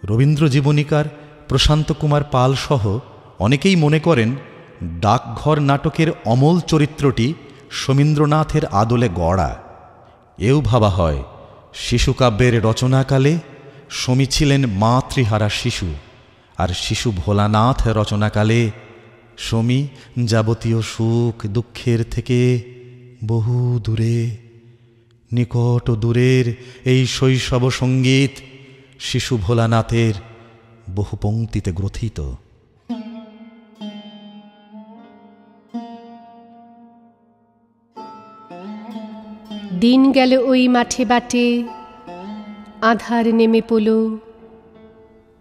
রবীন্দ্র জীবনীকার প্রশান্ত কুমার পাল সহ অনেকেই মনে করেন ডাকঘর নাটকের অমল চরিত্রটি শমীন্দ্রনাথের আদলে গড়া। এও ভাবা হয় শিশুকাব্যের রচনাকালে শমী ছিলেন মাতৃহারা শিশু, আর শিশু ভোলানাথ রচনাকালে শমী যাবতীয় সুখ দুঃখের থেকে বহু দূরে, নিকট ও দূরের এই শৈশব সঙ্গীত শিশু ভোলানাথের বহু পংক্তিতে গ্রথিত। দিন গেল ওই মাঠে বাটে, আধার নেমে পড়ল,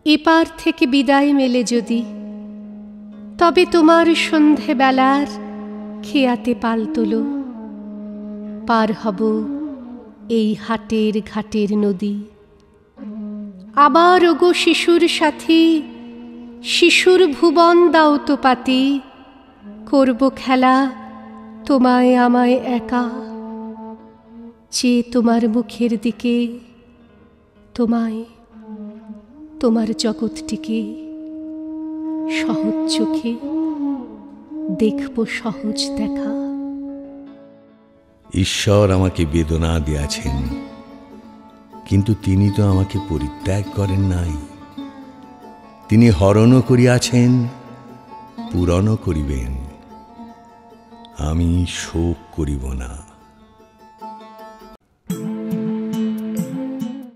এপার থেকে বিদায় মেলে যদি, তবে তোমার সন্ধেবেলার খেয়াতে পাল তোলো, পার হব এই হাটের ঘাটের নদী। আবার ওগো শিশুর সাথী, শিশুর ভুবন দাও তো পাতি, করব খেলা তোমায় আমায় একা, চেয়ে তোমার মুখের দিকে, তোমায় তোমার জগৎটিকে সহজ চোখে দেখব সহজ দেখা। ঈশ্বর আমাকে বেদনা দিয়াছেন, কিন্তু তিনি তো আমাকে পরিত্যাগ করেন নাই। তিনি হরণও করিয়াছেন, পূরণও করিবেন। আমি শোক করিব না।